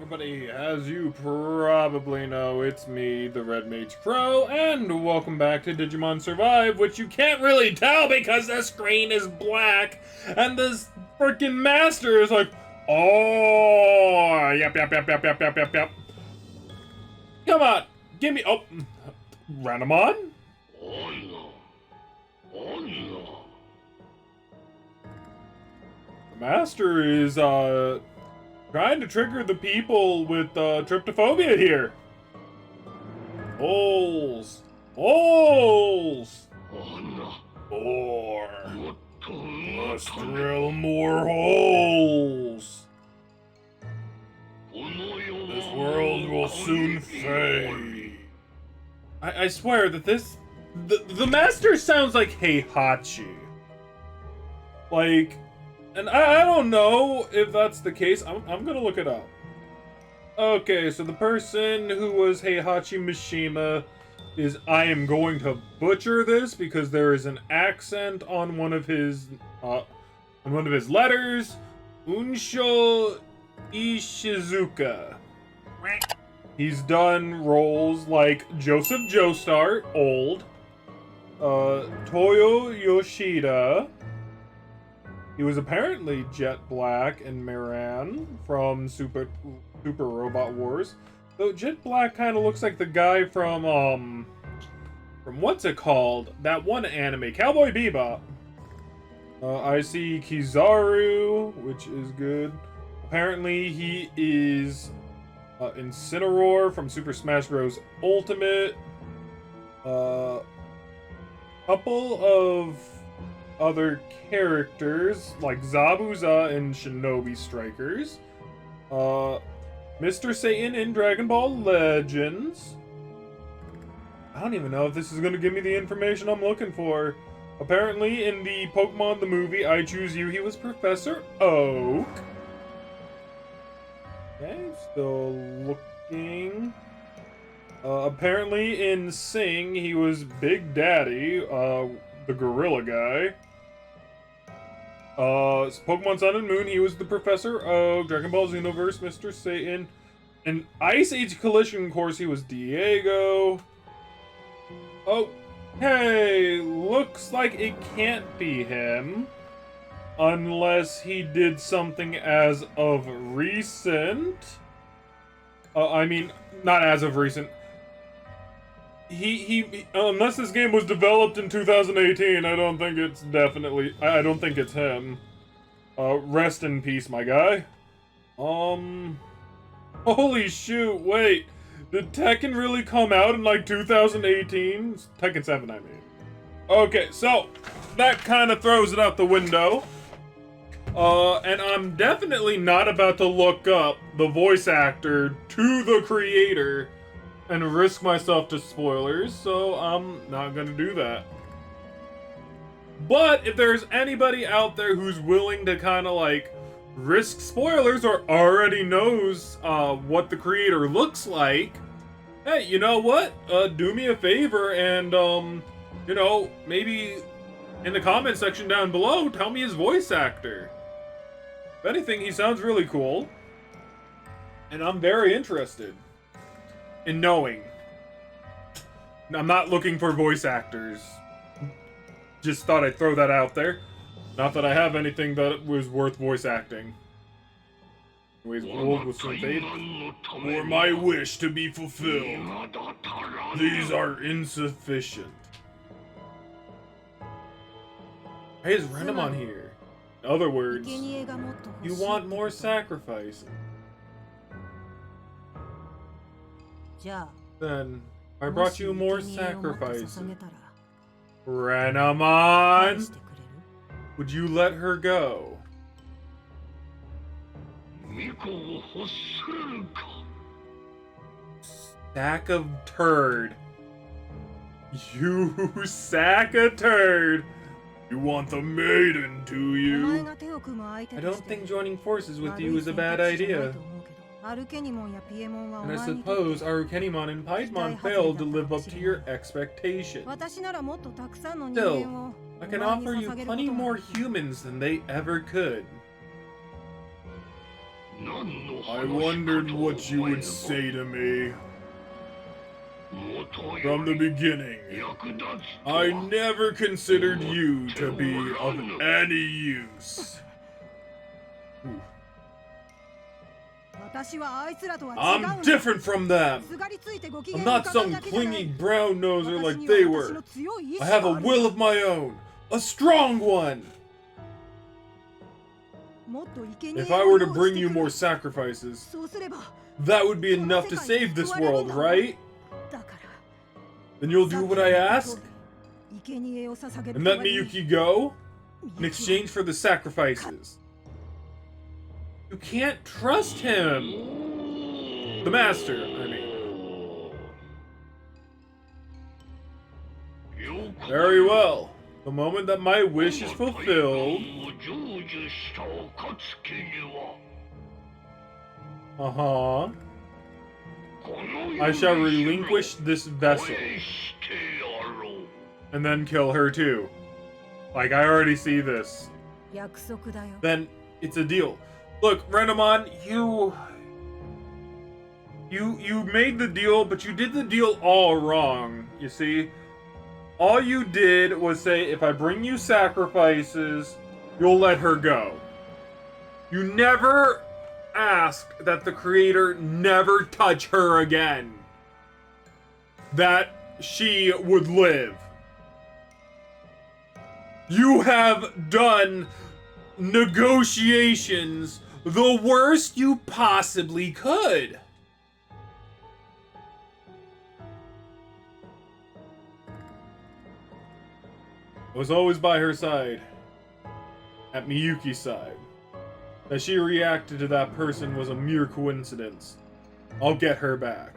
everybody, as you probably know, it's me, TheRedMageKro, and welcome back to Digimon Survive, which you can't really tell because the screen is black, and this freaking master is like, oh, yep. Come on, give me, oh, Renamon? The master is, trying to trigger the people with tryptophobia here. Holes. Holes. More. Let's drill more holes. This world will soon fade. I swear that the master sounds like Heihachi. Like, and I don't know if that's the case. I'm gonna look it up. Okay, so the person who was Heihachi Mishima is, I am going to butcher this because there is an accent on one of his letters. Unsho Ishizuka. He's done roles like Joseph Joestar, old. Toyo Yoshida. He was apparently Jet Black and Miran from Super Robot Wars. Though Jet Black kind of looks like the guy from what's it called? That one anime, Cowboy Bebop. I see Kizaru, which is good. Apparently he is Incineroar from Super Smash Bros. Ultimate. Couple of other characters like Zabuza in Shinobi Strikers, Mr. Satan in Dragon Ball Legends. I don't even know if this is going to give me the information I'm looking for. Apparently in the Pokemon the movie I Choose You, he was Professor Oak. Okay, still looking. Apparently in Sing he was Big Daddy, the gorilla guy. Pokemon Sun and Moon, he was the Professor of Dragon Ball Xenoverse, Mr. Satan. In Ice Age Collision Course, he was Diego. Oh, hey, looks like it can't be him. Unless he did something as of recent. I mean, not as of recent. He unless this game was developed in 2018, I don't think it's him. Rest in peace, my guy. Holy shoot, wait. Did Tekken really come out in like 2018? Tekken 7, I mean. Okay, so that kind of throws it out the window. And I'm definitely not about to look up the voice actor to the creator and risk myself to spoilers, so I'm not gonna do that. But if there's anybody out there who's willing to kind of like risk spoilers or already knows what the creator looks like, hey, you know what? Do me a favor and you know, maybe in the comment section down below, tell me his voice actor. If anything, he sounds really cool, and I'm very interested in knowing. I'm not looking for voice actors. Just thought I'd throw that out there. Not that I have anything that was worth voice acting. Anyways, world will soon fade. For my wish to be fulfilled, these are insufficient. Hey, is Renamon here? In other words, you want more sacrifice. Then I brought you more sacrifice. Renamon, would you let her go? Sack of turd. You sack of turd. You want the maiden, do you? I don't think joining forces with you is a bad idea. And I suppose Arukenimon and Piedmon failed to live up to your expectations. Still, I can offer you plenty more humans than they ever could. I wondered what you would say to me. From the beginning, I never considered you to be of any use. Ooh. I'm different from them. I'm not some clingy brown noser like they were. I have a will of my own, a strong one. If I were to bring you more sacrifices, that would be enough to save this world, right? Then you'll do what I ask? And let Miyuki go? In exchange for the sacrifices. You can't trust him! The master, I mean. Very well. The moment that my wish is fulfilled... Uh-huh. I shall relinquish this vessel. And then kill her too. Like, I already see this. Then, it's a deal. Look, Renamon, you made the deal, but you did the deal all wrong, you see? All you did was say, if I bring you sacrifices, you'll let her go. You never asked that the creator never touch her again. That she would live. You have done negotiations the worst you possibly could. I was always by her side. At Miyuki's side. That she reacted to that person was a mere coincidence. I'll get her back.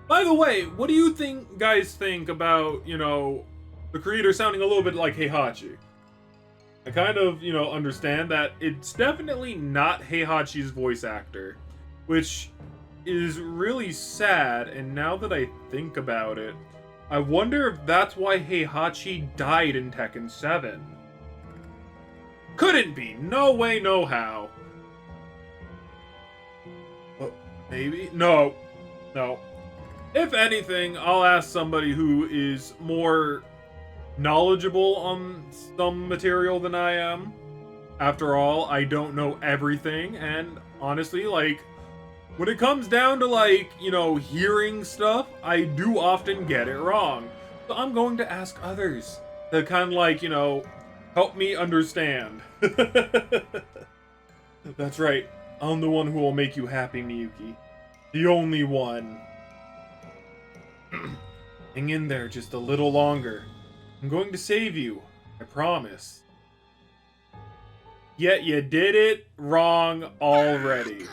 By the way, what do you guys think about, you know, the creator sounding a little bit like Heihachi? I kind of, you know, understand that it's definitely not Heihachi's voice actor, which is really sad, and now that I think about it, I wonder if that's why Heihachi died in Tekken 7. Couldn't be! No way, no how. Maybe? No. No. If anything, I'll ask somebody who is more knowledgeable on some material than I am. After all, I don't know everything, and honestly, like, when it comes down to, like, you know, hearing stuff, I do often get it wrong. So I'm going to ask others to kind of, like, you know, help me understand. That's right. I'm the one who will make you happy, Miyuki. The only one. Hang in there just a little longer. I'm going to save you. I promise. Yet you did it wrong already.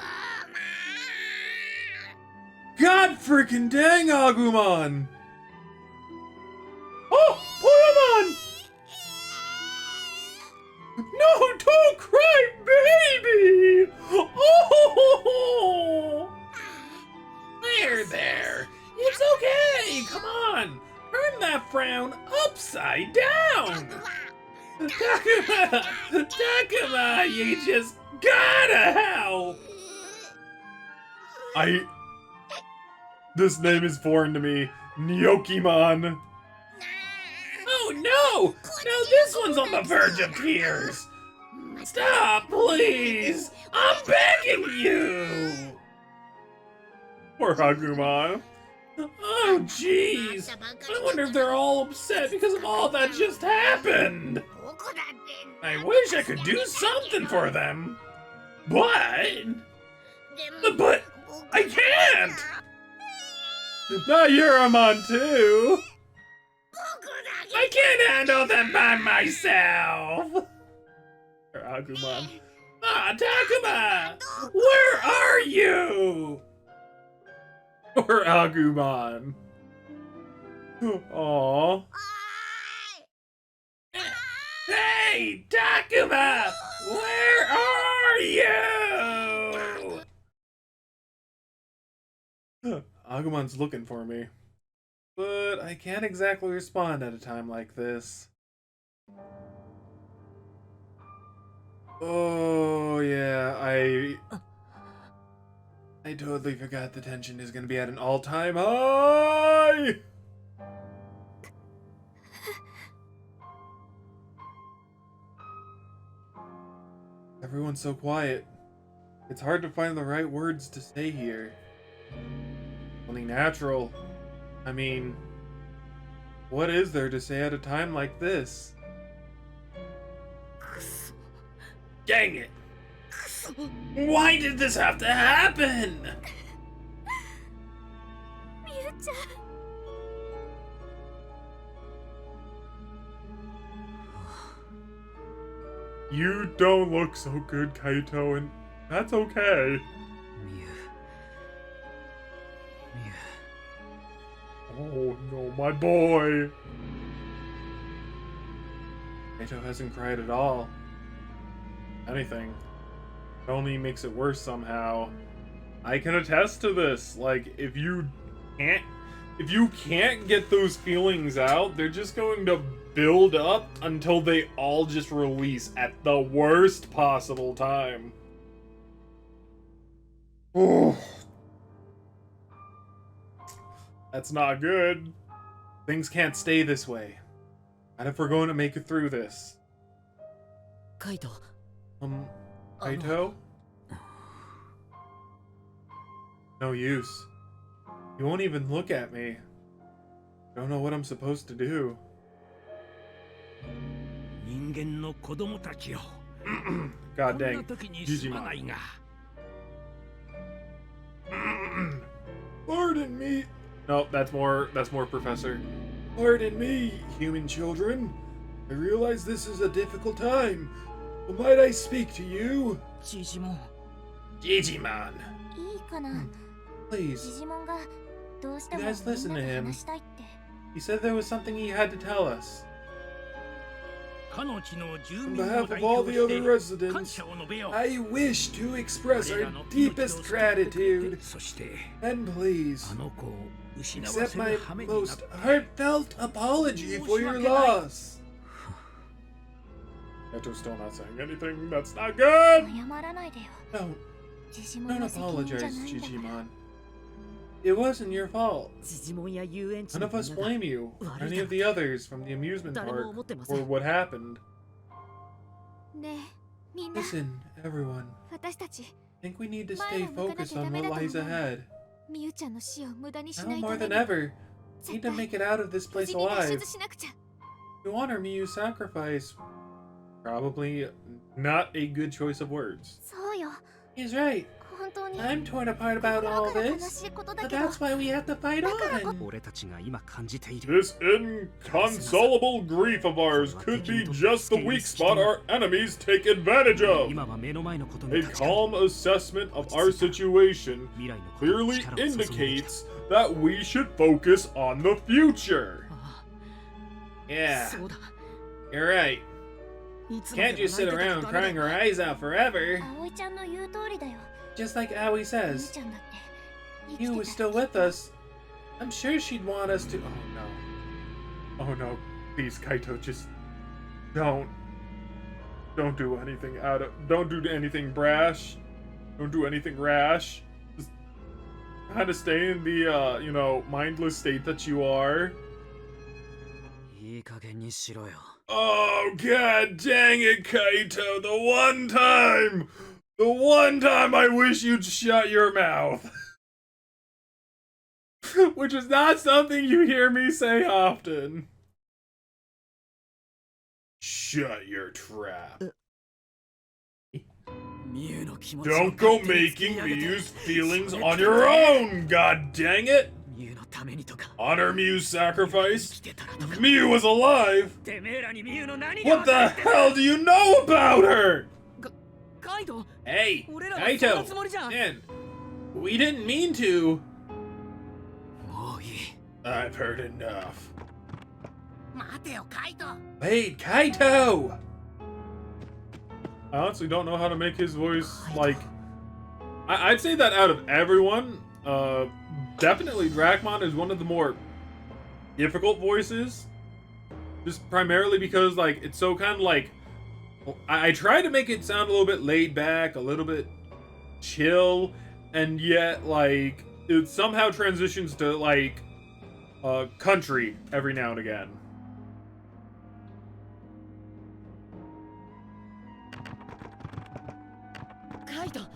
God freaking dang, Agumon! Oh, Poyamon! No, don't cry, baby! Oh! There. It's okay. Come on. Turn that frown upside down. Takuma, you just gotta help. This name is foreign to me. Nyokimon. Oh no! Now this one's on the verge of tears. Stop, please. I'm begging you. Poor Agumon. Oh, jeez. I wonder if they're all upset because of all that just happened. I wish I could do something for them. But I can't. Now you're Amon too. I can't handle them by myself. Or Agumon. Ah, Takuma! Where are you? Or Agumon. Aww. Hey, Takuma! Where are you? Agumon's looking for me. But I can't exactly respond at a time like this. Oh, yeah, I totally forgot the tension is gonna be at an all-time high! Everyone's so quiet. It's hard to find the right words to say here. Only natural. I mean, what is there to say at a time like this? Dang it! Why did this have to happen? You don't look so good, Kaito, and that's okay. Oh no, my boy! Kaito hasn't cried at all. Anything. It only makes it worse somehow. I can attest to this. Like, if you can't get those feelings out, they're just going to build up until they all just release at the worst possible time. Oh. That's not good. Things can't stay this way. Not if we're going to make it through this. Kaito. Kaito? No use. You won't even look at me. Don't know what I'm supposed to do. God dang. Digimon. Pardon me. No, that's more Professor. Pardon me, human children. I realize this is a difficult time. But might I speak to you? Digimon. Digimon. Please. You guys listen to him. He said there was something he had to tell us. On behalf of all the other residents, I wish to express our deepest gratitude. And please, accept my most heartfelt apology for your loss. Kaito's still not saying anything. That's not good! No, don't apologize, Digimon. It wasn't your fault. None of us blame you, or any of the others from the amusement park, for what happened. Listen, everyone. I think we need to stay focused on what lies ahead. Now more than ever, we need to make it out of this place alive. To honor Miyu's sacrifice. Probably not a good choice of words. He's right. I'm torn apart about all this, but that's why we have to fight on. This inconsolable grief of ours could be just the weak spot our enemies take advantage of. A calm assessment of our situation clearly indicates that we should focus on the future. Yeah, you're right. Can't just sit around crying our eyes out forever. Just like Aoi says, if you was still with us, I'm sure she'd want us to— Oh no. Oh no. Please, Kaito, just don't do anything don't do anything brash. Don't do anything rash. Just kind of stay in the, mindless state that you are. Oh, god dang it, Kaito! The one time I wish you'd shut your mouth. Which is not something you hear me say often. Shut your trap. Don't go making Miyu's feelings on your own, god dang it! Honor Miyu's sacrifice? If Miyu was alive, what the hell do you know about her? Hey, Kaito! Man, we didn't mean to. I've heard enough. Wait, Kaito! I honestly don't know how to make his voice, like... I'd say that out of everyone, definitely Dracmon is one of the more difficult voices. Just primarily because, like, it's so kind of like... I try to make it sound a little bit laid back, a little bit chill, and yet, like, it somehow transitions to, like, country every now and again. Kaito,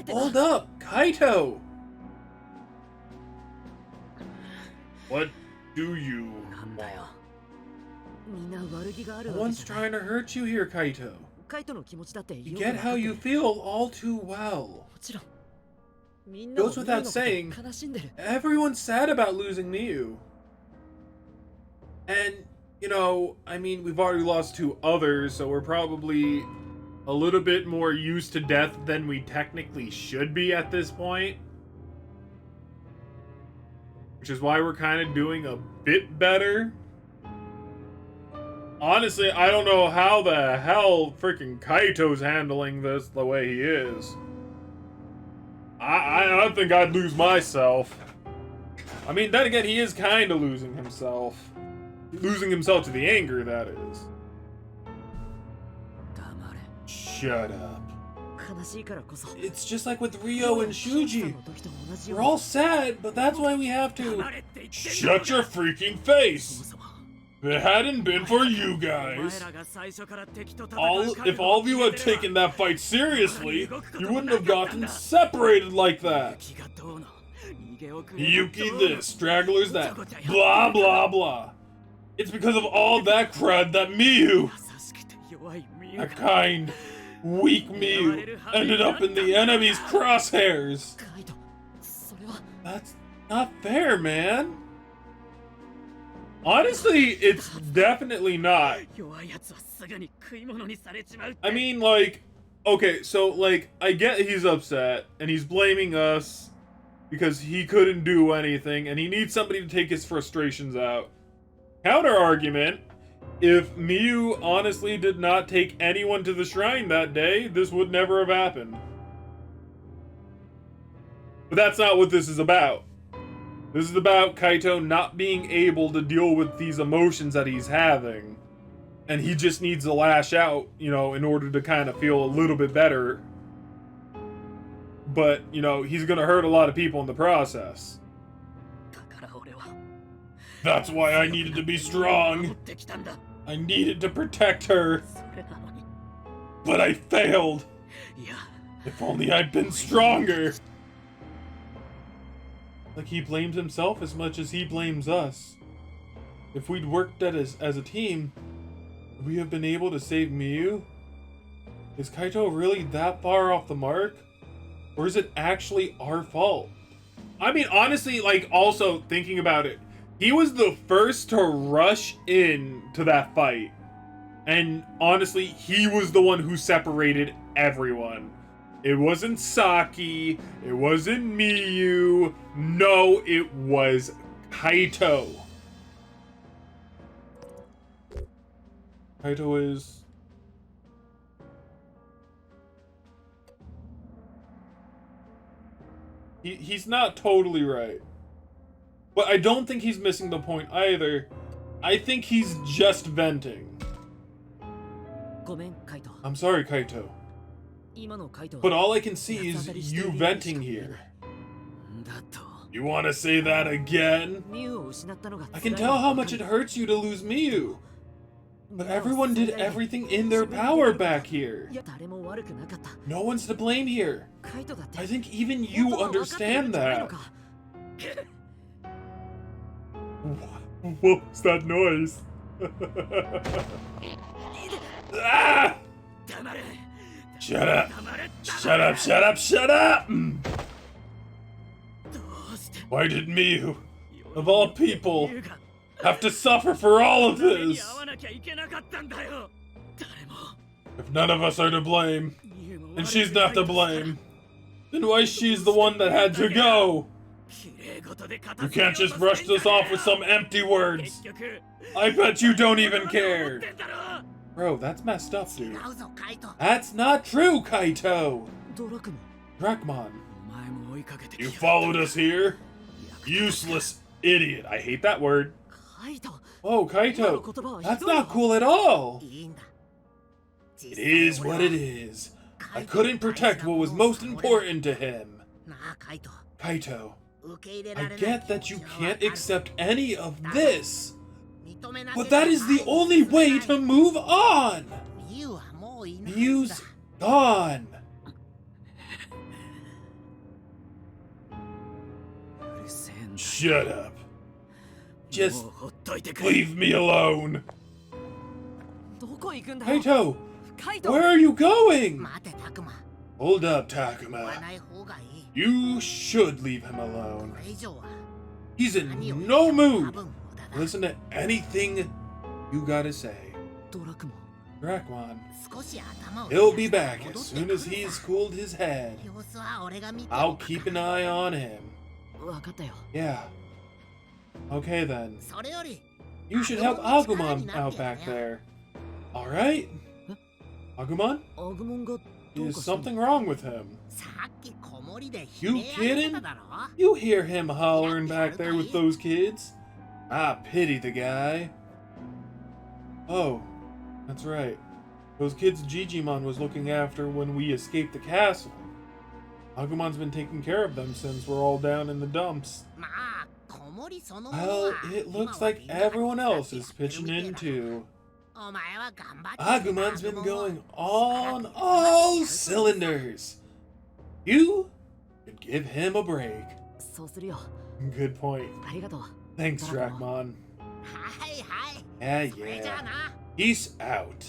Hold up, Kaito! What do you want? No one's trying to hurt you here, Kaito. You get how you feel all too well. Goes without saying, everyone's sad about losing Miyu. And, you know, I mean, we've already lost 2 others, so we're probably a little bit more used to death than we technically should be at this point. Which is why we're kind of doing a bit better. Honestly, I don't know how the hell freaking Kaito's handling this the way he is. I think I'd lose myself. I mean, then again, he is kind of losing himself. Losing himself to the anger, that is. Shut up. It's just like with Ryo and Shuji. We're all sad, but that's why we have to... Shut your freaking face! If it hadn't been for you guys, if all of you had taken that fight seriously, you wouldn't have gotten separated like that. Yuki this, stragglers that, blah blah blah. It's because of all that crud that Miyu, a kind, weak Miyu, ended up in the enemy's crosshairs. That's not fair, man. Honestly, it's definitely not. I mean, like, okay, so, like, I get he's upset, and he's blaming us because he couldn't do anything, and he needs somebody to take his frustrations out. Counter argument, if Miyu honestly did not take anyone to the shrine that day, this would never have happened. But that's not what this is about. This is about Kaito not being able to deal with these emotions that he's having. And he just needs to lash out, you know, in order to kind of feel a little bit better. But, you know, he's gonna hurt a lot of people in the process. That's why I needed to be strong. I needed to protect her. But I failed. If only I'd been stronger. Like, he blames himself as much as he blames us. If we'd worked as a team, would we have been able to save Miyu? Is Kaito really that far off the mark? Or is it actually our fault? I mean, honestly, like, also thinking about it, he was the first to rush in to that fight. And honestly, he was the one who separated everyone. It wasn't Saki. It wasn't Miyu. No, it was Kaito. Kaito is... He's not totally right. But I don't think he's missing the point either. I think he's just venting. I'm sorry, Kaito. But all I can see is you venting here. You want to say that again? I can tell how much it hurts you to lose Miyu. But everyone did everything in their power back here. No one's to blame here. I think even you understand that. What was that noise? Ah! Shut up! Shut up, shut up, shut up! Why did Miyu, of all people, have to suffer for all of this? If none of us are to blame, and she's not to blame, then why she's the one that had to go? You can't just brush this off with some empty words. I bet you don't even care. Bro, that's messed up, dude. That's not true, Kaito! Drakmon. You followed us here? Useless idiot. I hate that word. Oh, Kaito. That's not cool at all. It is what it is. I couldn't protect what was most important to him. Kaito, I get that you can't accept any of this, but that is the only way to move on! Ryu's gone! Shut up. Just leave me alone! Kaito! Where are you going? Hold up, Takuma. You should leave him alone. He's in no mood to listen to anything you gotta say. Dracmon. He'll be back as soon as he's cooled his head. I'll keep an eye on him. Yeah. Okay then. You should help Agumon out back there. Alright? Agumon? Is something wrong with him? You kidding? You hear him hollering back there with those kids? I pity the guy. Oh, that's right. Those kids Digimon was looking after when we escaped the castle. Agumon's been taking care of them since we're all down in the dumps. Well, it looks like everyone else is pitching in too. Agumon's been going on all cylinders. You could give him a break. Good point. Thanks, Dracmon. Yeah. Peace out.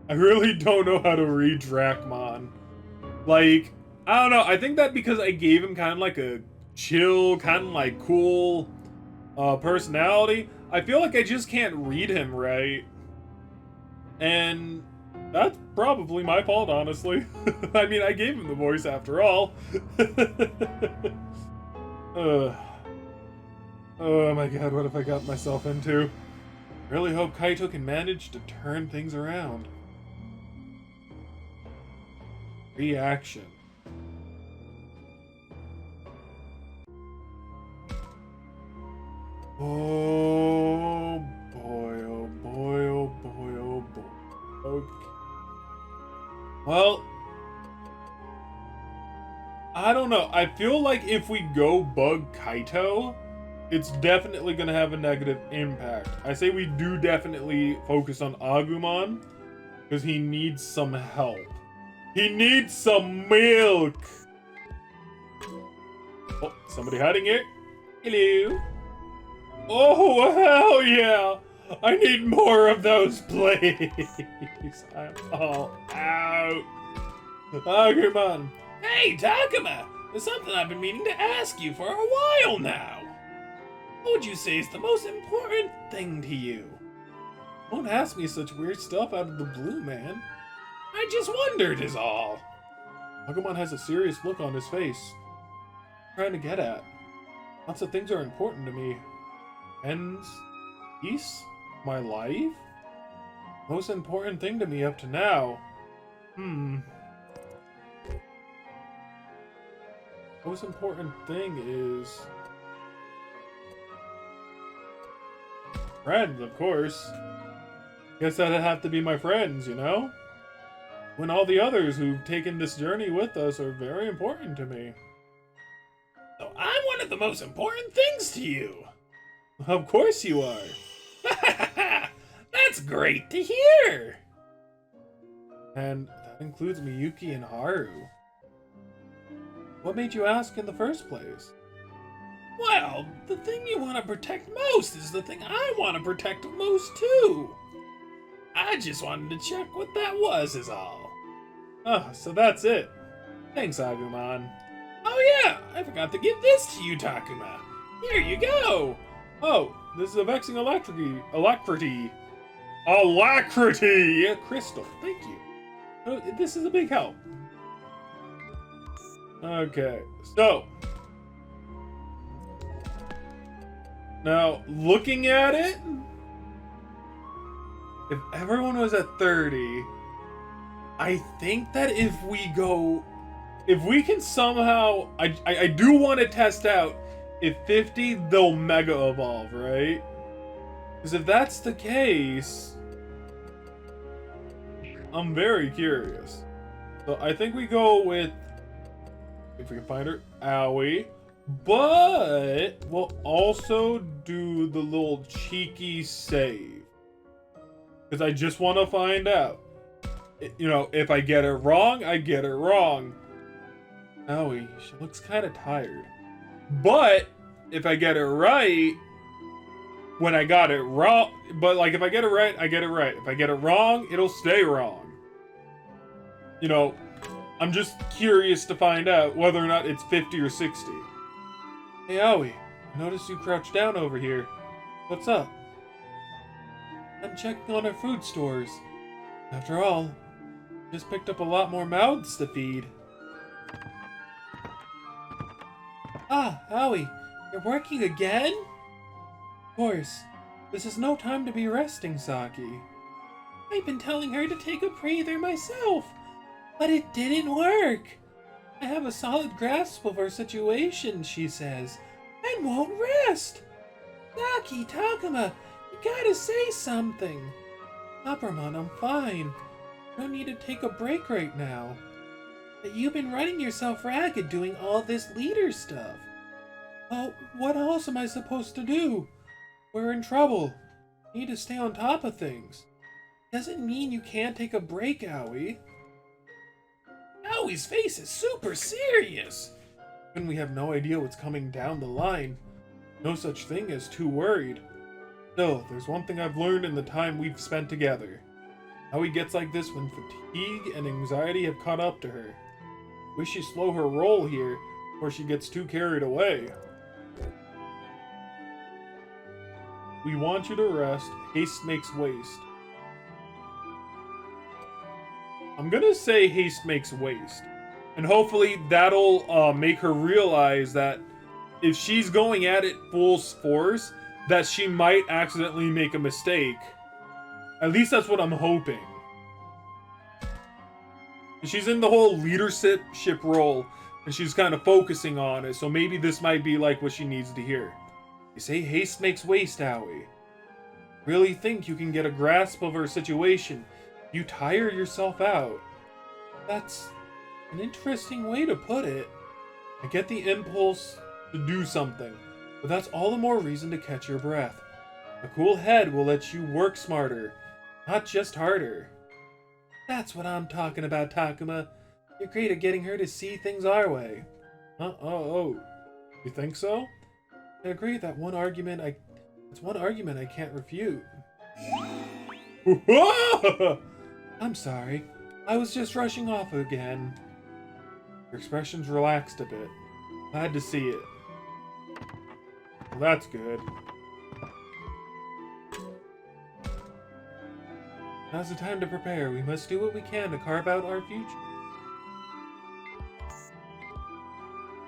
I really don't know how to read Dracmon. Like, I don't know. I think that because I gave him kind of like a chill, kind of like cool personality, I feel like I just can't read him right. And that's probably my fault, honestly. I mean, I gave him the voice after all. Oh my god, what have I got myself into? Really hope Kaito can manage to turn things around. Reaction. Oh boy, oh boy, oh boy, oh boy. Okay. Well, I don't know. I feel like if we go bug Kaito, it's definitely going to have a negative impact. I say we do definitely focus on Agumon, because he needs some help. He needs some milk! Oh, somebody hiding here? Hello? Oh, hell yeah! I need more of those, please! I'm all out. Agumon. Hey, Takuma! There's something I've been meaning to ask you for a while now. What would you say is the most important thing to you? Don't ask me such weird stuff out of the blue, man. I just wondered is all. Agumon has a serious look on his face. Trying to get at. Lots of things are important to me. Ends, peace, my life. Most important thing to me up to now. Most important thing is friends, of course. Guess that'd have to be my friends, you know? When all the others who've taken this journey with us are very important to me. So I'm one of the most important things to you. Of course you are. That's great to hear. And that includes Miyuki and Haru. What made you ask in the first place? Well, the thing you want to protect most is the thing I want to protect most too. I just wanted to check what that was is all. Oh, so that's it. Thanks, Agumon. Oh yeah, I forgot to give this to you, Takuma. Here you go. Oh, this is a vexing alacrity crystal. Thank you. Oh, this is a big help. Okay, so now looking at it, if everyone was at 30, I think that if we can somehow, I do want to test out if 50 they'll mega evolve, right? Because if that's the case, I'm very curious. So I think we go with, if we can find her, Aoi. But we'll also do the little cheeky save. Because I just want to find out. You know, if I get it wrong, I get it wrong. Aoi, she looks kind of tired. But if I get it right, when I got it wrong, but like if I get it right, I get it right. If I get it wrong, it'll stay wrong. You know, I'm just curious to find out whether or not it's 50 or 60. Hey, Aoi, I noticed you crouched down over here. What's up? I'm checking on our food stores. After all, just picked up a lot more mouths to feed. Ah, Aoi, you're working again? Of course, this is no time to be resting, Saki. I've been telling her to take a breather myself, but it didn't work. I have a solid grasp of our situation, she says, and won't rest. Saki, Takuma, you gotta say something. Opperman, I'm fine. Don't need to take a break right now. But you've been running yourself ragged doing all this leader stuff. Oh, what else am I supposed to do? We're in trouble. Need to stay on top of things. Doesn't mean you can't take a break, Aoi. Aoi's face is super serious. When we have no idea what's coming down the line, no such thing as too worried. Still, there's one thing I've learned in the time we've spent together. Aoi gets like this when fatigue and anxiety have caught up to her. Wish she'd slow her roll here, before she gets too carried away. We want you to rest. Haste makes waste. I'm gonna say haste makes waste. And hopefully that'll make her realize that if she's going at it full force, that she might accidentally make a mistake. At least that's what I'm hoping. She's in the whole leadership role, and she's kind of focusing on it, so maybe this might be like what she needs to hear. You say haste makes waste, Aoi. Really think you can get a grasp of her situation? You tire yourself out. That's an interesting way to put it. I get the impulse to do something, but that's all the more reason to catch your breath. A cool head will let you work smarter, not just harder. That's what I'm talking about, Takuma. You're great at getting her to see things our way. Oh. You think so? I agree that it's one argument I can't refute. I'm sorry. I was just rushing off again. Your expression's relaxed a bit. Glad to see it. Well, that's good. Now's the time to prepare. We must do what we can to carve out our future.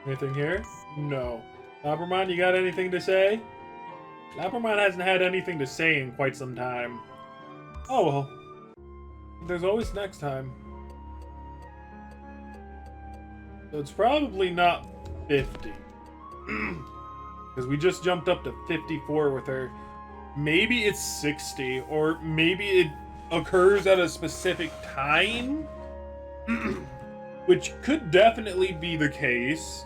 Anything here? No. Opperman, you got anything to say? Opperman hasn't had anything to say in quite some time. Oh well. There's always next time. So it's probably not 50. Because we just jumped up to 54 with her. Maybe it's 60, or maybe it occurs at a specific time? Which could definitely be the case.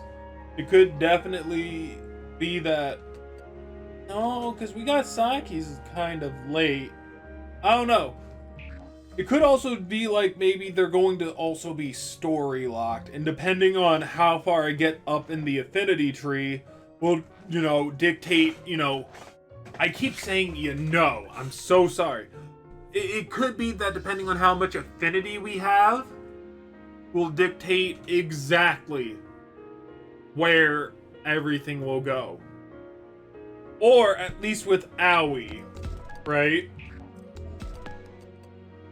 It could definitely be that... No, because we got Saki's kind of late. I don't know. It could also be like maybe they're going to also be story locked, and depending on how far I get up in the affinity tree will, you know, dictate, you know, I keep saying I'm so sorry. It could be that depending on how much affinity we have will dictate exactly where everything will go. Or at least with Aoi, right?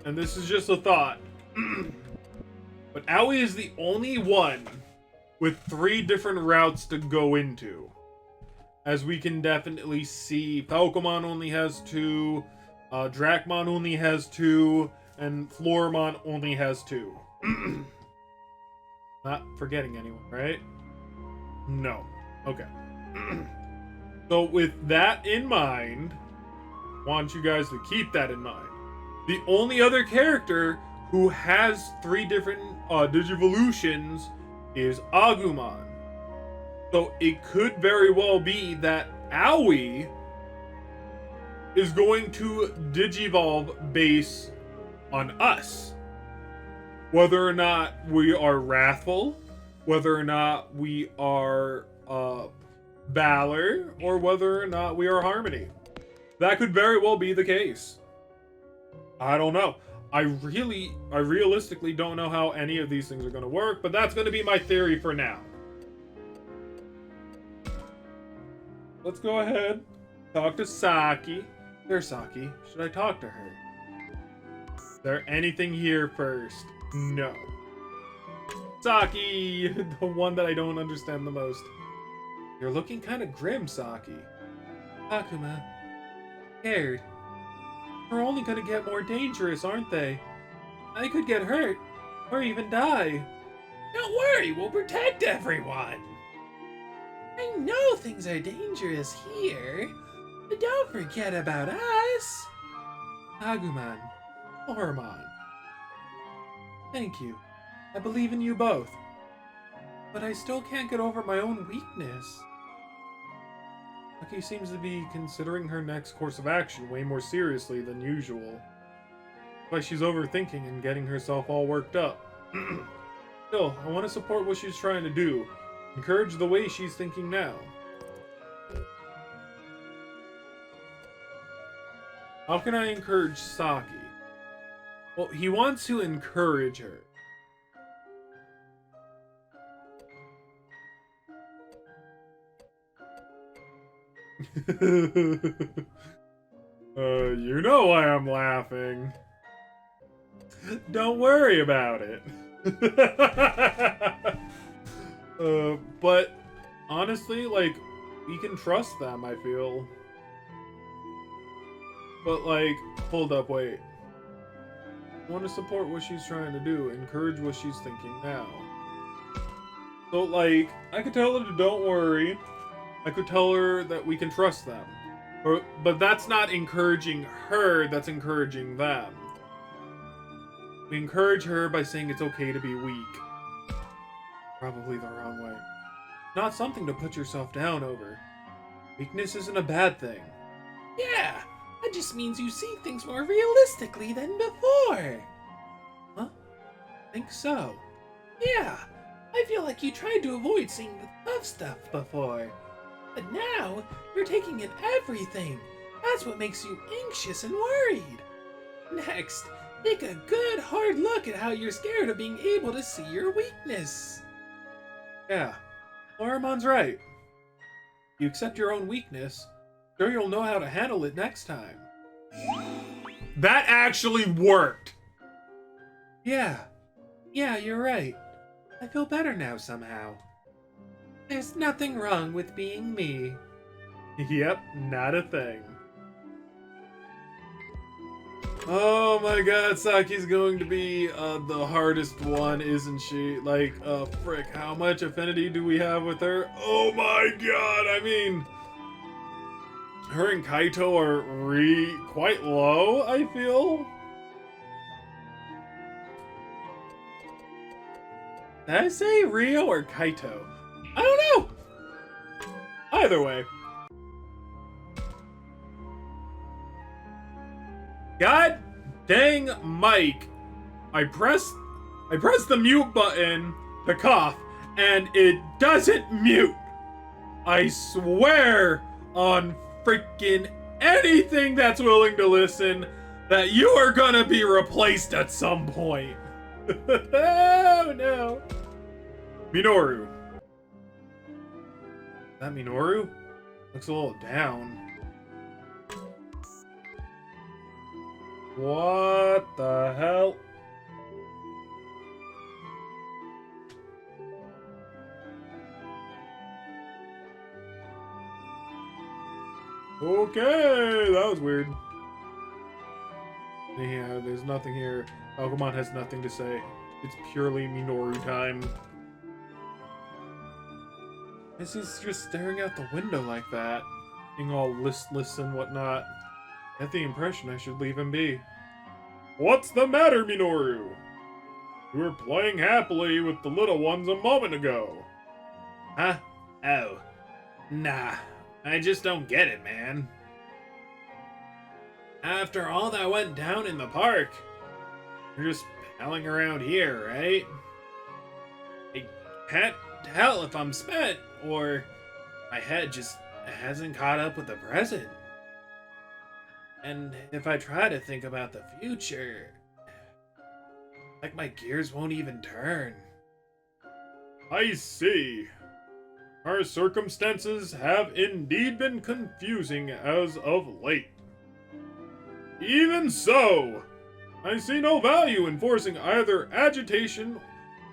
And this is just a thought. But Aoi is the only one with 3 different routes to go into. As we can definitely see, Falcomon only has 2, Dracmon only has 2, and Floramon only has 2. Not forgetting anyone, right? No. Okay. So with that in mind, I want you guys to keep that in mind. The only other character who has 3 different Digivolutions is Agumon. So it could very well be that Aoi is going to Digivolve based on us. Whether or not we are Wrathful, whether or not we are Valor, or whether or not we are Harmony. That could very well be the case. I don't know. I realistically don't know how any of these things are going to work, but that's going to be my theory for now. Let's go ahead. Talk to Saki. There's Saki. Should I talk to her? Is there anything here first? No. Saki! The one that I don't understand the most. You're looking kind of grim, Saki. Akuma. Scared. They're only gonna get more dangerous, aren't they? I could get hurt, or even die. Don't worry, we'll protect everyone. I know things are dangerous here, but don't forget about us. Agumon. Hormon. Thank you. I believe in you both. But I still can't get over my own weakness. Saki seems to be considering her next course of action way more seriously than usual. Like she's overthinking and getting herself all worked up. Still, I want to support what she's trying to do. Encourage the way she's thinking now. How can I encourage Saki? Well, he wants to encourage her. You know why I'm laughing. Don't worry about it. But honestly, like, we can trust them, I feel. But like, hold up, wait. I want to support what she's trying to do, encourage what she's thinking now. So like, I could tell her to don't worry. I could tell her that we can trust them. But that's not encouraging her, that's encouraging them. We encourage her by saying it's okay to be weak. Probably the wrong way. Not something to put yourself down over. Weakness isn't a bad thing. Yeah, that just means you see things more realistically than before. Huh? Think so? Yeah, I feel like you tried to avoid seeing the tough stuff before. But now, you're taking in everything. That's what makes you anxious and worried. Next, take a good hard look at how you're scared of being able to see your weakness. Yeah, Lorimon's right. If you accept your own weakness, sure you'll know how to handle it next time. That actually worked! Yeah, you're right. I feel better now somehow. There's nothing wrong with being me. Yep, not a thing. Oh my god, Saki's going to be the hardest one, isn't she? Like, frick, how much affinity do we have with her? Oh my god, I mean... Her and Kaito are quite low, I feel. Did I say Rio or Kaito? I don't know! Either way. God dang Mike. I pressed the mute button to cough, and it doesn't mute. I swear on freaking anything that's willing to listen that you are gonna be replaced at some point. Oh no. Minoru. Is that Minoru? Looks a little down. What the hell? Okay, that was weird. Yeah, there's nothing here. Agumon has nothing to say. It's purely Minoru time. He's just staring out the window like that, being all listless and whatnot. I get the impression I should leave him be. What's the matter, Minoru? You were playing happily with the little ones a moment ago. Huh? Oh. Nah. I just don't get it, man. After all that went down in the park, you're just palling around here, right? I can't tell if I'm spent or my head just hasn't caught up with the present. And if I try to think about the future, like my gears won't even turn. I see. Our circumstances have indeed been confusing as of late. Even so, I see no value in forcing either agitation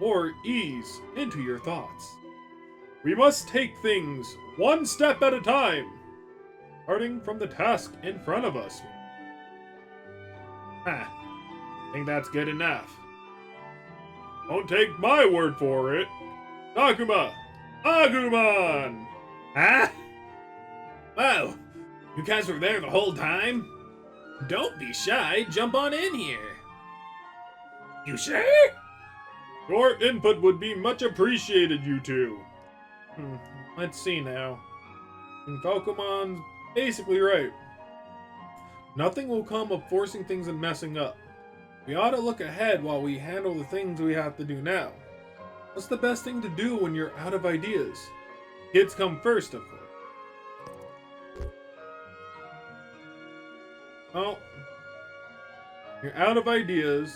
or ease into your thoughts. We must take things one step at a time, starting from the task in front of us. I think that's good enough. Don't take my word for it. Takuma! Agumon! Huh? Whoa! You guys were there the whole time? Don't be shy, jump on in here. You sure? Your input would be much appreciated, you two. Let's see now. Falcomon's basically right. Nothing will come of forcing things and messing up. We ought to look ahead while we handle the things we have to do now. What's the best thing to do when you're out of ideas? Kids come first, of course. Well, you're out of ideas.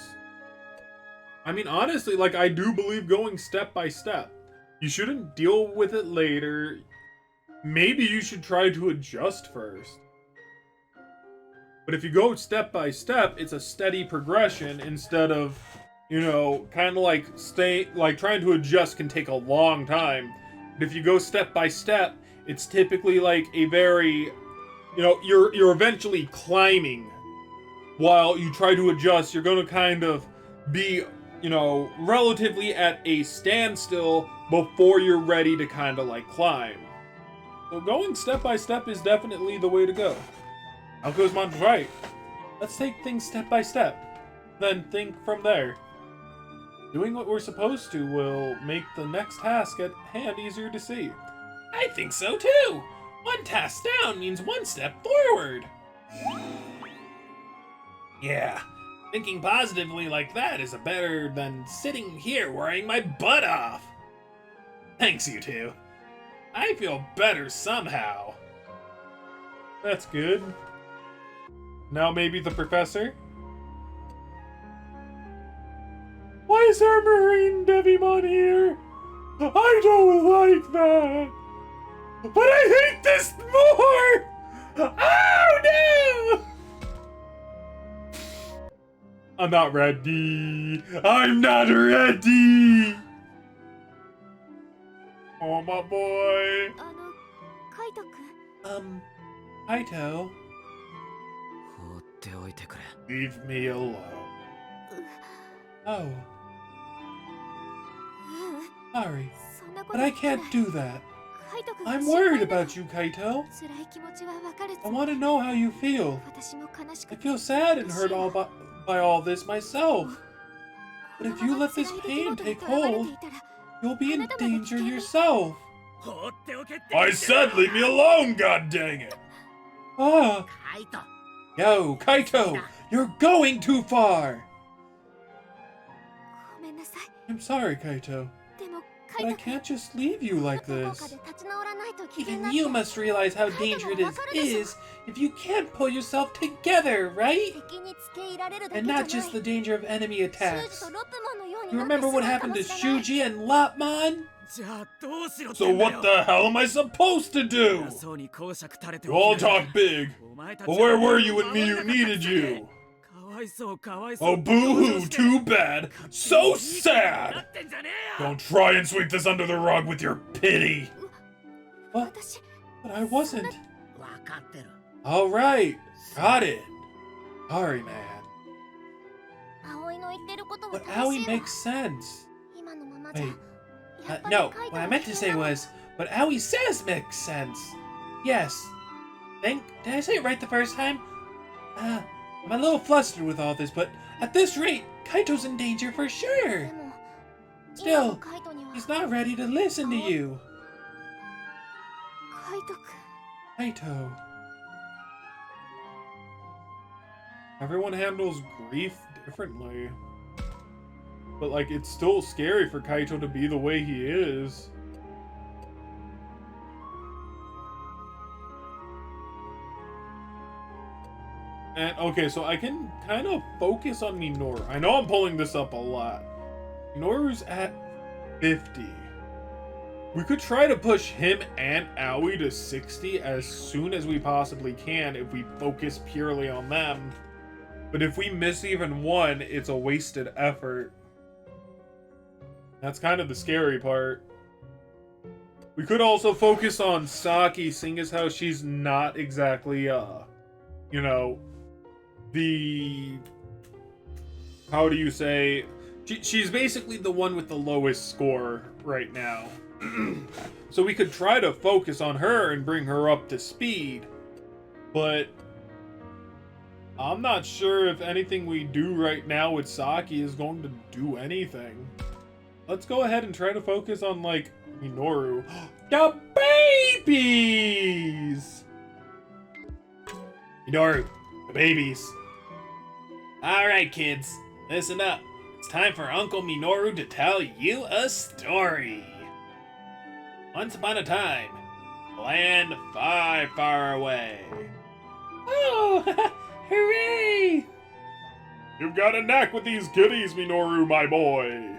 I mean, honestly, like, I do believe going step by step. You shouldn't deal with it later. Maybe you should try to adjust first. But if you go step by step, it's a steady progression instead of, you know, kind of like trying to adjust can take a long time. But if you go step by step, it's typically like a very, you know, you're eventually climbing while you try to adjust. You're going to kind of be, you know, relatively at a standstill before you're ready to kind of like climb. So going step by step is definitely the way to go. Alcozmon's right. Let's take things step by step, then think from there. Doing what we're supposed to will make the next task at hand easier to see. I think so too! One task down means one step forward! Yeah, thinking positively like that is better than sitting here worrying my butt off! Thanks, you two. I feel better somehow. That's good. Now maybe the professor? Why is there a Marine Devimon here? I don't like that! But I hate this more! Oh no! I'm not ready! I'm not ready! Oh my boy! Kaito? Leave me alone. Oh. Sorry, but I can't do that. I'm worried about you, Kaito. I want to know how you feel. I feel sad and hurt by all this myself. But if you let this pain take hold, you'll be in danger yourself. I said leave me alone, god dang it! Ah! Yo, Kaito! You're going too far! I'm sorry, Kaito. But I can't just leave you like this. Even you must realize how dangerous it is if you can't pull yourself together, right? And not just the danger of enemy attacks. You remember what happened to Shuji and Lopmon? So what the hell am I supposed to do? You all talk big, but where were you when Miyu needed you? Oh, boo-hoo, too bad. So sad. Don't try and sweep this under the rug with your pity. But I wasn't. All right, got it. Sorry, man. But Aoi makes sense. Wait, no, what I meant to say was, what Aoi says makes sense. Yes. Did I say it right the first time? I'm a little flustered with all this, but at this rate, Kaito's in danger for sure. でも Still, カイトには he's not ready to listen to you. カイトくん Kaito. Everyone handles grief differently. But, like, it's still scary for Kaito to be the way he is. And, okay, so I can kind of focus on Minoru. I know I'm pulling this up a lot. Minoru's at 50. We could try to push him and Aoi to 60 as soon as we possibly can if we focus purely on them. But if we miss even one, it's a wasted effort. That's kind of the scary part. We could also focus on Saki, seeing as how she's not exactly, you know, the... How do you say... She's basically the one with the lowest score right now. So we could try to focus on her and bring her up to speed. But I'm not sure if anything we do right now with Saki is going to do anything. Let's go ahead and try to focus on, like, Minoru. The babies! Minoru, the babies. Alright, kids, listen up. It's time for Uncle Minoru to tell you a story. Once upon a time, land far, far away. Oh, hooray! You've got a knack with these kitties, Minoru, my boy.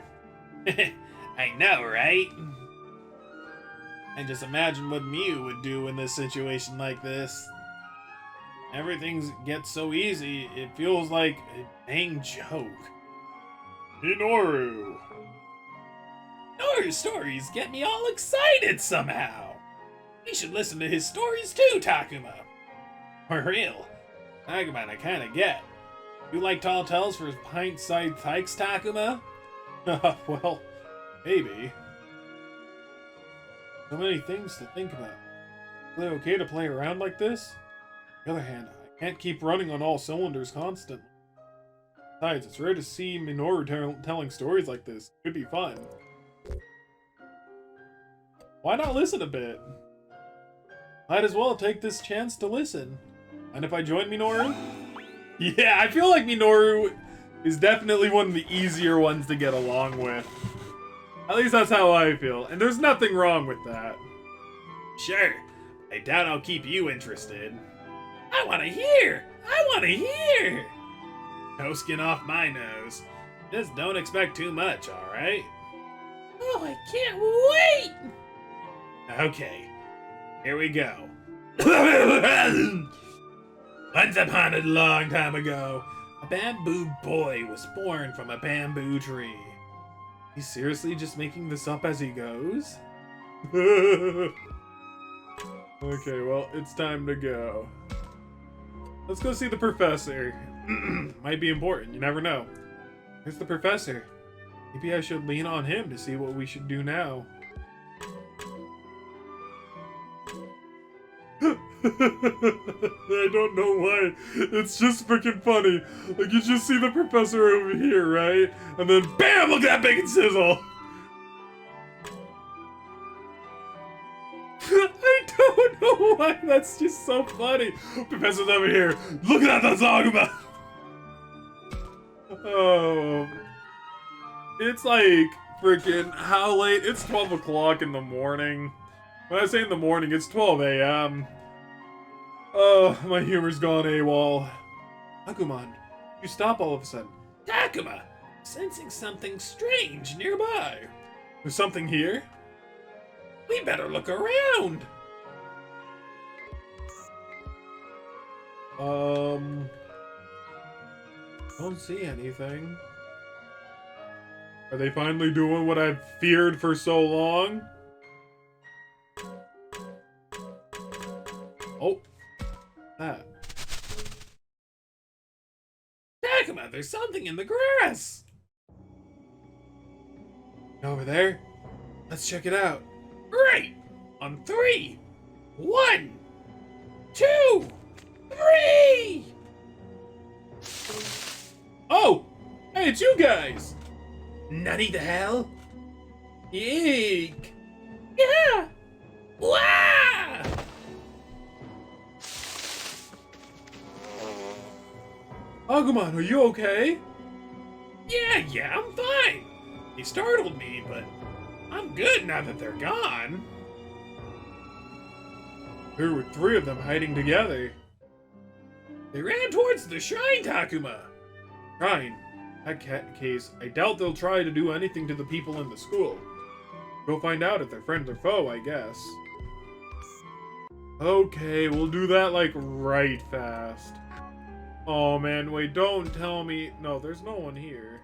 I know, right? And just imagine what Miu would do in this situation like this. Everything gets so easy, it feels like a dang joke. Minoru. Minoru's stories get me all excited somehow. We should listen to his stories too, Takuma. For real. Takuma, I kinda get. You like tall tales for pint-sized hikes, Takuma? Well, maybe. So many things to think about. Is it okay to play around like this? On the other hand, I can't keep running on all cylinders constantly. Besides, it's rare to see Minoru telling stories like this. It could be fun. Why not listen a bit? Might as well take this chance to listen. And if I join Minoru? Yeah, I feel like Minoru is definitely one of the easier ones to get along with. At least that's how I feel, and there's nothing wrong with that. Sure, I doubt I'll keep you interested. I want to hear! I want to hear! No skin off my nose. Just don't expect too much, alright? Oh, I can't wait! Okay, here we go. Once upon a long time ago, a bamboo boy was born from a bamboo tree. He's seriously just making this up as he goes? Okay, well, it's time to go. Let's go see the professor. Might be important, you never know. Here's the professor. Maybe I should lean on him to see what we should do now. I don't know why. It's just freaking funny. Like, you just see the professor over here, right? And then BAM! Look at that bacon sizzle! I don't know why. That's just so funny. Professor's over here. Look at that, that's talking about. Oh. It's like freaking how late? It's 12 o'clock in the morning. When I say in the morning, it's 12 a.m. Oh, my humor's gone AWOL. Agumon, you stop all of a sudden. Takuma! Sensing something strange nearby. There's something here? We better look around! Don't see anything. Are they finally doing what I've feared for so long? Oh. That. Takuma, there's something in the grass! Over there? Let's check it out. Right! On 3! 1! 2! 3! Oh! Hey, it's you guys! Nutty the hell? Eek! Yeah! Wah! Agumon, are you okay? Yeah, I'm fine. He startled me, but I'm good now that they're gone. There were 3 of them hiding together. They ran towards the shrine, Takuma. Shrine? In that case, I doubt they'll try to do anything to the people in the school. Go find out if they're friend or foe, I guess. Okay, we'll do that, like, right fast. Oh, man, wait, don't tell me... No, there's no one here.